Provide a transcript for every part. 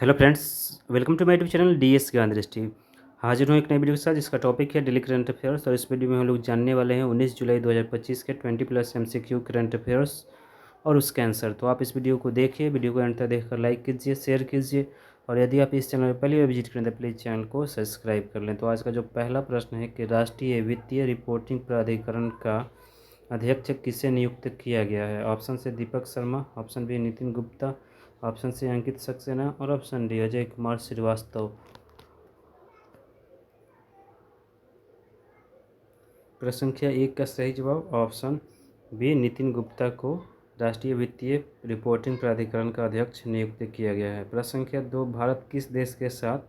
Hello friends, welcome to my YouTube channel DS Gyan Drishti. हाजिर हूँ एक नई वीडियो के साथ जिसका टॉपिक है डेली करंट अफेयर्स। और इस वीडियो में हम लोग जानने वाले हैं 19 जुलाई 2025 के 20+ एमसीक्यू करंट अफेयर्स और उसके आंसर। तो आप इस वीडियो को देखिए, वीडियो को अंत तक देखकर लाइक कीजिए, शेयर कीजिए, और यदि आप इस चैनल पर पहली बार विजिट करें तो प्लीज़ चैनल को सब्सक्राइब कर लें। तो आज का जो पहला प्रश्न है कि राष्ट्रीय वित्तीय रिपोर्टिंग प्राधिकरण का अध्यक्ष किसे नियुक्त किया गया है। ऑप्शन से Deepak Sharma, option B Nitin Gupta, option C Ankit Saxena और ऑप्शन डी अजय कुमार श्रीवास्तव। प्रश्न संख्या 1 का सही जवाब ऑप्शन बी नितिन गुप्ता को राष्ट्रीय वित्तीय रिपोर्टिंग प्राधिकरण का अध्यक्ष नियुक्त किया गया है। प्रश्न संख्या 2, भारत किस देश के साथ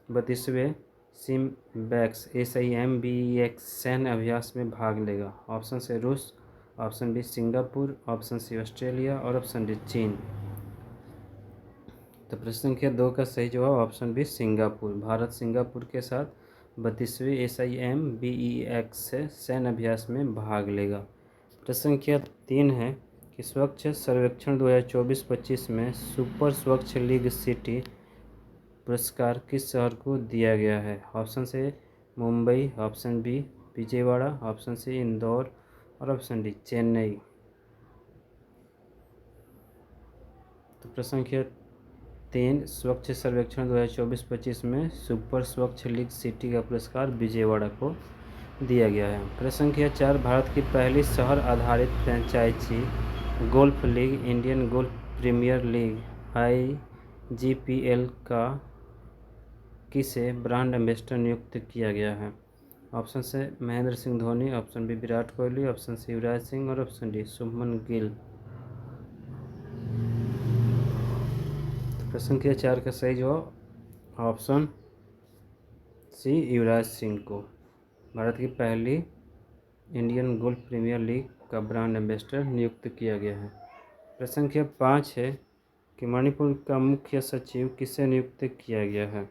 32वें सिम्बैक्स SIMBEX सैन्य अभ्यास में भाग लेगा। ऑप्शन से रूस, option B Singapore, option C Australia और ऑप्शन डी चीन। तो प्रश्न संख्या 2 का सही जवाब option B Singapore. Bharat Singapore के साथ 32वें SIMBEX सैन्य अभ्यास में भाग लेगा। प्रश्न संख्या 3 है कि स्वच्छ सर्वेक्षण 2024-25 में सुपर स्वच्छ लीग सिटी पुरस्कार किस शहर को दिया गया है। Option A Mumbai, option B Vijayawada, option C Indore और ऑप्शन डी चेन्नई। तो प्रश्न संख्या 3, स्वच्छ सर्वेक्षण 2024-25 में सुपर स्वच्छ लीग सिटी का पुरस्कार विजयवाड़ा को दिया गया है। प्रश्न संख्या 4, भारत की पहली शहर आधारित franchise golf league Indian golf premier league IGPL का किसे ब्रांड एम्बेसडर नियुक्त किया गया है। ऑप्शन से Mahendra Singh Dhoni, option B Virat Kohli, option C Yuvraj Singh और ऑप्शन डी शुभमन गिल। प्रश्न संख्या 4 का सही जवाब ऑप्शन सी युवराज सिंह को भारत की पहली इंडियन गोल्फ प्रीमियर लीग का ब्रांड एम्बेसडर नियुक्त किया गया है। प्रश्न संख्या 5 है कि मणिपुर का मुख्य सचिव किसे नियुक्त किया गया है।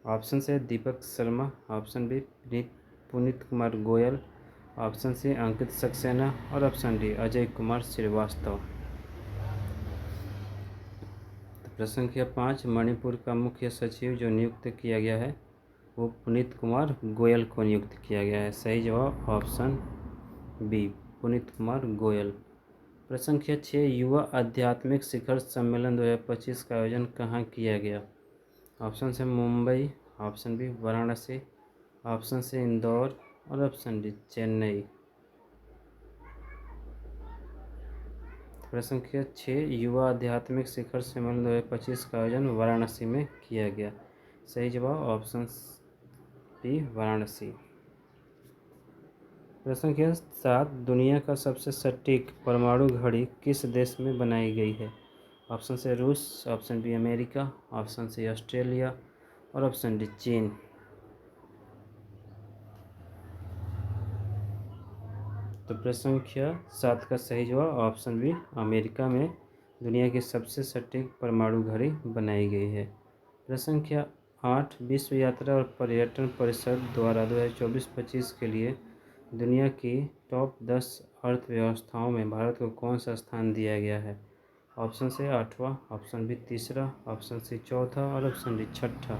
ऑप्शन से Deepak Sharma, option B Puneet Kumar Goyal, option C Ankit Saxena और ऑप्शन डी अजय कुमार श्रीवास्तव। प्रश्न संख्या 5, मणिपुर का मुख्य सचिव जो नियुक्त किया गया है वो पुनीत कुमार गोयल को नियुक्त किया गया है। सही जवाब ऑप्शन बी पुनीत कुमार गोयल। प्रश्न संख्या 6, युवा आध्यात्मिक शिखर सम्मेलन 2025 का आयोजन कहाँ किया गया। Option A Mumbai, option B Varanasi, option C Indore और ऑप्शन डी चेन्नई। प्रश्न संख्या 6, युवा आध्यात्मिक शिखर सम्मेलन 2025 का आयोजन वाराणसी में किया गया। सही जवाब ऑप्शन बी वाराणसी। प्रश्न संख्या 7, दुनिया का सबसे सटीक परमाणु घड़ी किस देश में बनाई गई है। ऑप्शन से रूस, option B America, option C Australia और ऑप्शन डी चीन। तो प्रश्न संख्या 7 का सही जवाब ऑप्शन बी अमेरिका में दुनिया की सबसे सटीक परमाणु घड़ी बनाई गई है। प्रश्न संख्या 8, विश्व यात्रा और पर्यटन परिषद द्वारा 2024-25 के लिए दुनिया की टॉप 10 अर्थव्यवस्थाओं में भारत को कौन सा स्थान दिया गया है। ऑप्शन से 8वां, ऑप्शन बी तीसरा, ऑप्शन सी चौथा और ऑप्शन डी छठा।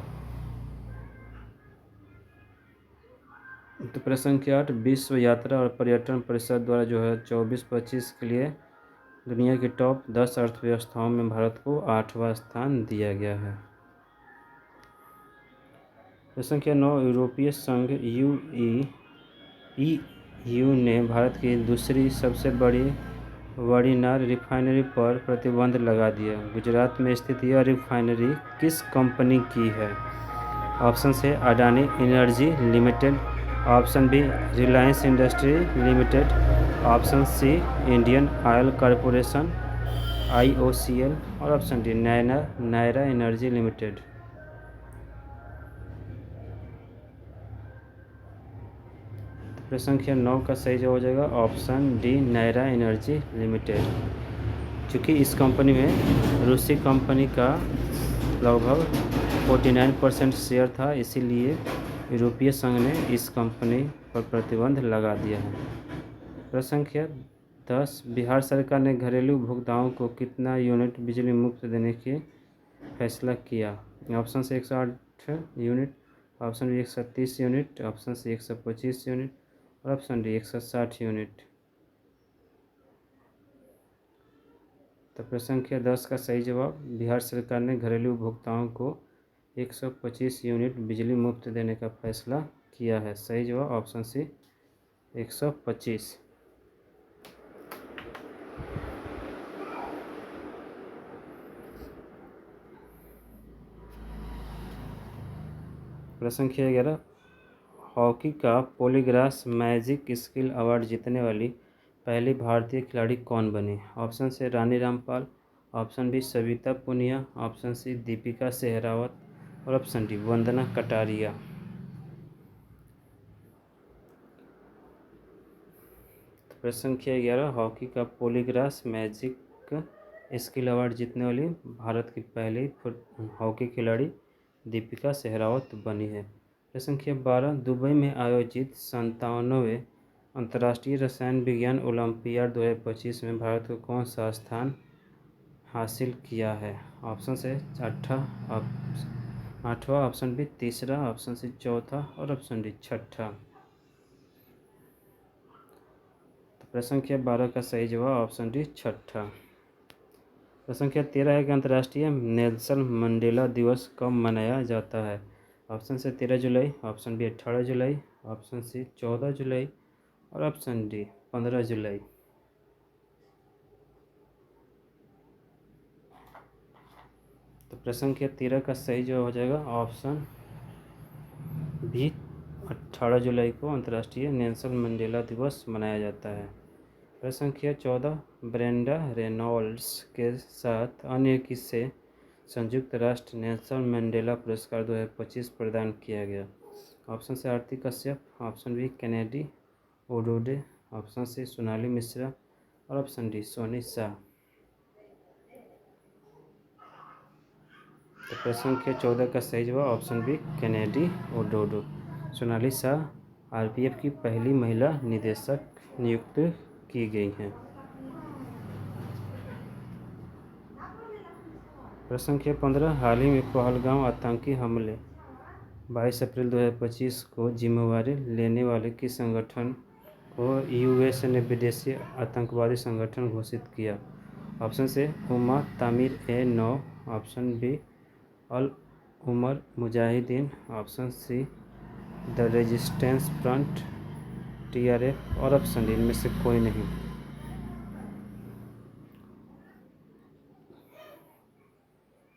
तो प्रश्न संख्या 8, विश्व यात्रा और पर्यटन परिषद द्वारा जो है 24-25 के लिए दुनिया की टॉप 10 अर्थव्यवस्थाओं में भारत को 8वां स्थान दिया गया है। प्रश्न संख्या 9, यूरोपीय संघ EU ने भारत की दूसरी सबसे बड़ी वाड़ीनार रिफाइनरी पर प्रतिबंध लगा दिया। गुजरात में स्थित यह रिफाइनरी किस कंपनी की है। Option A Adani energy limited, option B Reliance industry limited, option C Indian oil corporation IOCL और option D Nayara energy limited. प्रश्न संख्या 9 का सही जवाब हो जाएगा option D Nayara energy limited. चूँकि इस कंपनी में रूसी कंपनी का लगभग 49% शेयर था, इसीलिए यूरोपीय संघ ने इस कंपनी पर प्रतिबंध लगा दिया है। प्रश्न संख्या 10, बिहार सरकार ने घरेलू उपभोक्ताओं को कितना यूनिट बिजली मुफ्त देने की फैसला किया? Option A 108 unit, option B 130 unit, option C 125 unit और ऑप्शन डी 160 यूनिट। तो प्रश्न संख्या 10 का सही जवाब, बिहार सरकार ने घरेलू उपभोक्ताओं को 125 यूनिट बिजली मुफ्त देने का फैसला किया है। सही जवाब ऑप्शन सी 125। प्रश्न संख्या 11, हॉकी का पॉलीग्रास मैजिक स्किल अवार्ड जीतने वाली पहली भारतीय खिलाड़ी कौन बनी? ऑप्शन से Rani Rampal, option B Savita Punia, option C Deepika Sehrawat और ऑप्शन डी वंदना कटारिया। तो प्रश्न संख्या 11, हॉकी का पॉलीग्रास मैजिक स्किल अवार्ड जीतने वाली भारत की पहली हॉकी खिलाड़ी दीपिका सहरावत बनी है। प्रश्न संख्या 12, दुबई में आयोजित 57वें अंतर्राष्ट्रीय रसायन विज्ञान ओलंपियाड 2025 में भारत को कौन सा स्थान हासिल किया है? ऑप्शन से 8वां, ऑप्शन बी तीसरा, ऑप्शन सी चौथा और ऑप्शन डी छठा। तो प्रश्न संख्या 12 का सही जवाब ऑप्शन डी छठा। प्रश्न संख्या 13 है कि अंतर्राष्ट्रीय नेल्सन मंडेला दिवस कब मनाया जाता है? ऑप्शन से 13 जुलाई, ऑप्शन बी 18 जुलाई, ऑप्शन सी 14 जुलाई और ऑप्शन डी 15 जुलाई। तो प्रश्न संख्या 13 का सही जवाब हो जाएगा ऑप्शन बी 18 जुलाई को अंतर्राष्ट्रीय नेल्सन मंडेला दिवस मनाया जाता है। प्रश्न संख्या 14, ब्रेंडा रेनॉल्ड्स के साथ अन्य किससे संयुक्त राष्ट्र नेल्सन मंडेला पुरस्कार 2025 प्रदान किया गया? ऑप्शन से Aarti Kashyap, option B Kennedy Ododo, option C Sonali Mishra और ऑप्शन डी सोनी शाह। तो प्रश्न संख्या 14 का सही जवाब option B Kennedy Ododo. Sonali Shah RPF की पहली महिला निदेशक नियुक्त की गई हैं। प्रश्न संख्या 15, हाल ही में पहलगाम आतंकी हमले 22 अप्रैल 2025 को जिम्मेवारी लेने वाले किस संगठन को यूएस ने विदेशी आतंकवादी संगठन घोषित किया? ऑप्शन से Ummah Tameer e Nau, option B Al Umar Mujahideen, option C the resistance front TRF और ऑप्शन डी इनमें से कोई नहीं।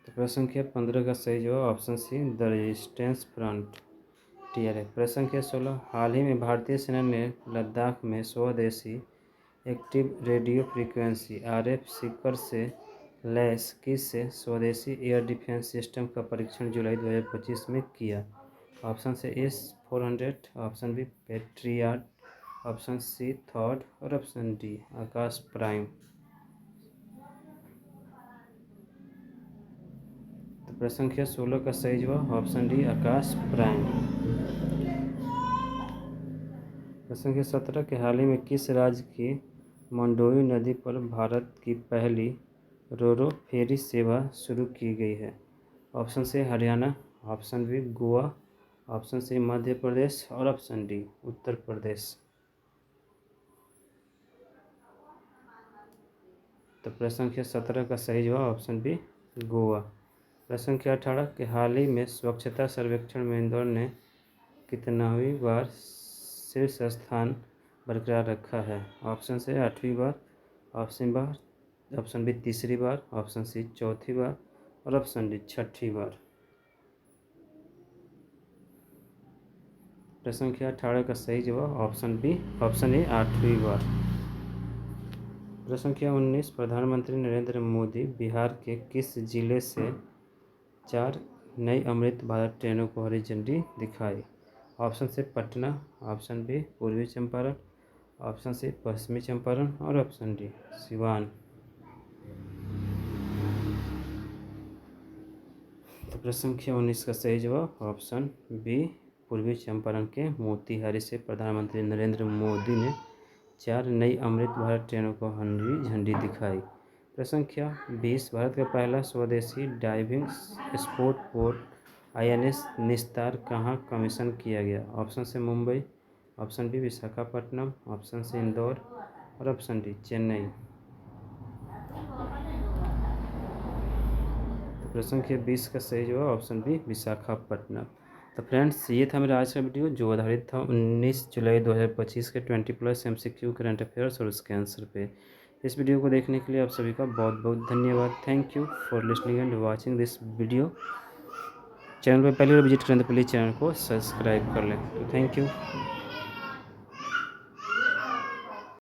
तो प्रश्न संख्या 15 का सही जवाब option C the resistance front TRF. प्रश्न संख्या 16, हाल ही में भारतीय सेना ने लद्दाख में स्वदेशी active radio frequency RF Sikar से लैस किस स्वदेशी एयर डिफेंस सिस्टम का परीक्षण जुलाई 2025 में किया? ऑप्शन से S-400, option B Patriot, option C थॉड और ऑप्शन डी आकाश प्राइम। तो प्रश्न संख्या 16 का सही जवाब ऑप्शन डी आकाश प्राइम। प्रश्न संख्या 17 के हाल ही में किस राज्य की मंडोई नदी पर भारत की पहली रोरो फेरी सेवा शुरू की गई है? ऑप्शन से Haryana, option B Goa, option C Madhya Pradesh और ऑप्शन डी उत्तर प्रदेश। तो प्रश्न संख्या 17 का सही जवाब ऑप्शन बी गोवा। प्रश्न संख्या 18 के हाल ही में स्वच्छता सर्वेक्षण में इंदौर ने कितनावीं बार शीर्ष स्थान बरकरार रखा है? ऑप्शन से 8वीं बार, ऑप्शन बी तीसरी बार, ऑप्शन सी चौथी बार और ऑप्शन डी छठी बार। प्रश्न संख्या 18 का सही जवाब ऑप्शन बी ऑप्शन ए 8वीं बार। प्रश्न संख्या 19, प्रधानमंत्री नरेंद्र मोदी बिहार के किस जिले से 4 नई अमृत भारत ट्रेनों को हरी झंडी दिखाई? ऑप्शन से पटना, ऑप्शन बी पूर्वी चंपारण, ऑप्शन सी पश्चिमी चंपारण और ऑप्शन डी सिवान। तो प्रश्न संख्या 19 का सही जवाब ऑप्शन बी पूर्वी चंपारण के मोतिहारी से प्रधानमंत्री नरेंद्र मोदी ने 4 नई अमृत भारत ट्रेनों को हरी झंडी दिखाई। प्रश्न संख्या 20 भारत का पहला स्वदेशी डाइविंग स्पोर्ट बोट INS निस्तार कहाँ कमीशन किया गया? Option A Mumbai, option B Visakhapatnam, option C Indore और ऑप्शन डी चेन्नई। तो प्रश्न संख्या 20 का सही जवाब ऑप्शन बी विशाखापट्टनम। तो फ्रेंड्स, ये था मेरा आज का वीडियो जो आधारित था 19 जुलाई 2025 के 20+ MCQ करंट अफेयर्स और उसके आंसर पे। इस वीडियो को देखने के लिए आप सभी का बहुत बहुत धन्यवाद। Thank you for listening and watching this video. Channel पर पहली बार विजिट करें तो प्लीज़ चैनल को सब्सक्राइब कर लें। तो थैंक यू।